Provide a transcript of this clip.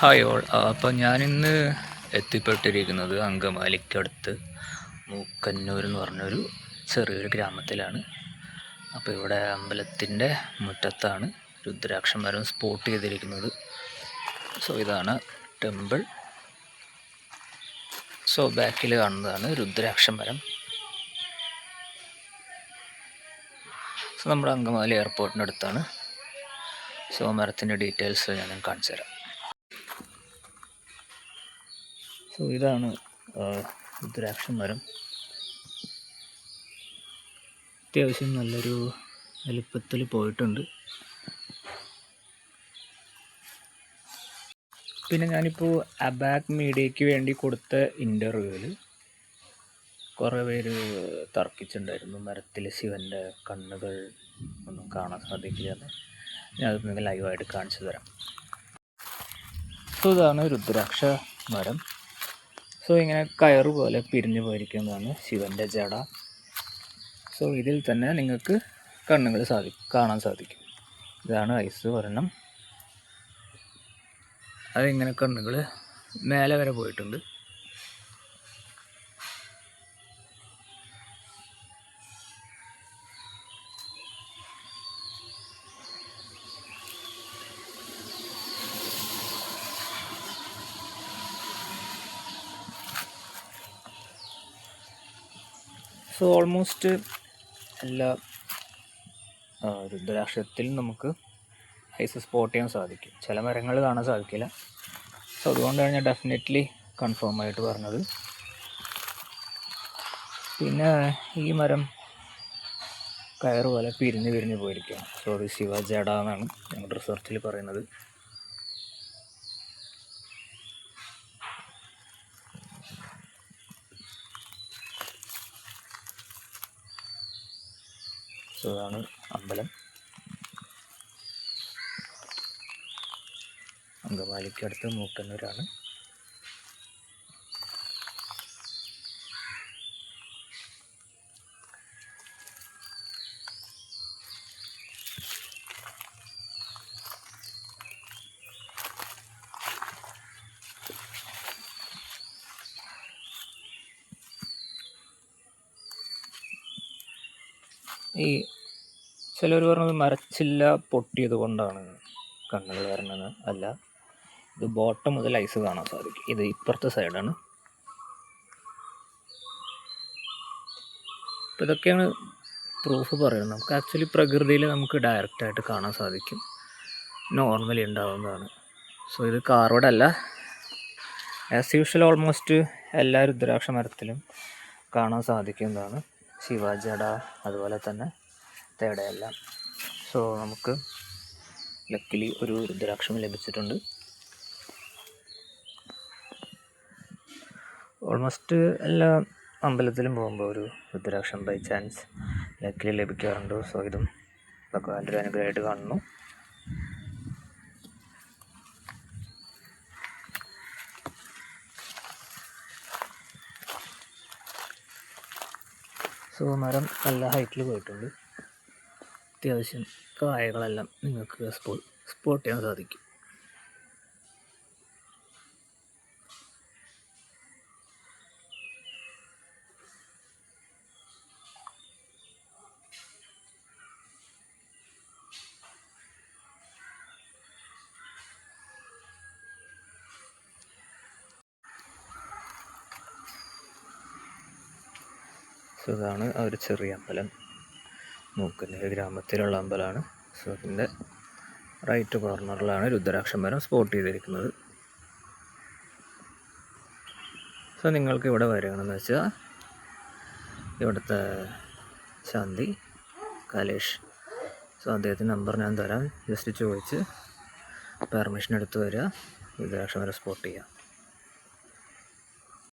Hi all. അപ്പോൾ ഞാനിന്ന് എത്തിപ്പെട്ടിരിക്കുന്നത് അങ്കമാലിക്കടുത്ത് മൂക്കന്നൂർ എന്ന് പറഞ്ഞൊരു ചെറിയൊരു ഗ്രാമത്തിലാണ്. അപ്പോൾ ഇവിടെ അമ്പലത്തിൻ്റെ മുറ്റത്താണ് രുദ്രാക്ഷ മരം സ്പോട്ട് ചെയ്തിരിക്കുന്നത്. സോ ഇതാണ് ടെമ്പിൾ. സോ ബാക്കിൽ കാണുന്നതാണ് രുദ്രാക്ഷ മരം. സോ നമ്മുടെ അങ്കമാലി എയർപോർട്ടിനടുത്താണ്. സോ മരത്തിൻ്റെ ഡീറ്റെയിൽസ് ഞാൻ കാണിച്ചു തരാം. സോ ഇതാണ് രുദ്രാക്ഷ മരം. അത്യാവശ്യം നല്ലൊരു വലുപ്പത്തിൽ പോയിട്ടുണ്ട്. പിന്നെ ഞാനിപ്പോൾ അബാക് മീഡിയയ്ക്ക് വേണ്ടി കൊടുത്ത ഇൻ്റർവ്യൂവിൽ കുറേ പേര് തർക്കിച്ചിട്ടുണ്ടായിരുന്നു, മരത്തിൽ ശിവൻ്റെ കണ്ണുകൾ ഒന്നും കാണാൻ സാധിക്കില്ലെന്ന്. ഞാൻ അത് നിങ്ങൾക്ക് ലൈവായിട്ട് കാണിച്ചു തരാം. സോ ഇതാണ് രുദ്രാക്ഷ മരം. സോ ഇങ്ങനെ കയറ് പോലെ പിരിഞ്ഞു പോയിരിക്കുന്നതാണ് ശിവൻ്റെ ജട. സോ ഇതിൽ തന്നെ നിങ്ങൾക്ക് കണ്ണുകൾ കാണാൻ സാധിക്കും. ഇതാണ് ഐസ് ഒരെണ്ണം. അതിങ്ങനെ കണ്ണുകൾ മേലെ വരെ പോയിട്ടുണ്ട്. സോ ഓൾമോസ്റ്റ് എല്ലാ രുദ്രാക്ഷത്തിലും നമുക്ക് ഐസ് സ്പോട്ട് ചെയ്യാൻ സാധിക്കും. ചില മരങ്ങൾ കാണാൻ സാധിക്കില്ല. സോ അതുകൊണ്ടാണ് ഞാൻ ഡെഫിനറ്റ്ലി കൺഫേം ആയിട്ട് പറഞ്ഞത്. പിന്നെ ഈ മരം കയറ് പോലെ പിരിഞ്ഞ് പോയിരിക്കുകയാണ്. സോ അത് ശിവജട എന്നാണ് ഞങ്ങളുടെ റിസർച്ചിൽ പറയുന്നത്. സോ ഇതാണ് അമ്പലം. അങ്കമാലിക്കടുത്ത് മൂക്കന്നൂരാണ്. ഈ ചിലർ പറഞ്ഞത് മരച്ചില്ല പൊട്ടിയത് കൊണ്ടാണ് കണ്ണുകൾ വരണത്. അല്ല, ഇത് ബോട്ടം മുതൽ ഐസ് കാണാൻ സാധിക്കും. ഇത് ഇപ്പുറത്തെ സൈഡാണ്. അപ്പോൾ ഇതൊക്കെയാണ് പ്രൂഫ് പറയുന്നത്. നമുക്ക് ആക്ച്വലി പ്രകൃതിയിൽ നമുക്ക് ഡയറക്റ്റായിട്ട് കാണാൻ സാധിക്കും, നോർമലി ഉണ്ടാവുന്നതാണ്. സോ ഇത് കാർവഡ് അല്ല. ആസ് യൂഷ്വൽ ഓൾമോസ്റ്റ് എല്ലാ രുദ്രാക്ഷ മരത്തിലും കാണാൻ സാധിക്കുന്നതാണ് ശിവജട, അതുപോലെ തന്നെ തേടയെല്ലാം. സോ നമുക്ക് ലക്കിലി ഒരു രുദ്രാക്ഷം ലഭിച്ചിട്ടുണ്ട്. ഓൾമോസ്റ്റ് എല്ലാ അമ്പലത്തിലും പോകുമ്പോൾ ഒരു രുദ്രാക്ഷം ബൈ ചാൻസ് ലക്കിലി ലഭിക്കാറുണ്ട്. സോ ഇതും ഭഗവാന്റെ ഒരു അനുഗ്രഹമായിട്ട് കാണുന്നു. സോ മരം നല്ല ഹൈറ്റിൽ പോയിട്ടുണ്ട്. അത്യാവശ്യം കായകളെല്ലാം നിങ്ങൾക്ക് സ്പോട്ട് ചെയ്യാൻ സാധിക്കും. സോ ഇതാണ് ആ ഒരു ചെറിയ അമ്പലം. മൂക്കന്നൂർ ഗ്രാമത്തിലുള്ള അമ്പലമാണ്. സോ അതിൻ്റെ റൈറ്റ് കോർണറിലാണ് രുദ്രാക്ഷ മരം സ്പോട്ട് ചെയ്തിരിക്കുന്നത്. സോ നിങ്ങൾക്ക് ഇവിടെ വരികയാണെന്ന് വെച്ചാൽ ഇവിടുത്തെ ശാന്തി കലേഷ്, സോ അദ്ദേഹത്തിൻ്റെ നമ്പർ ഞാൻ തരാം. ജസ്റ്റ് ചോദിച്ച് പെർമിഷൻ എടുത്ത് വരിക, രുദ്രാക്ഷ മരം സ്പോട്ട് ചെയ്യുക.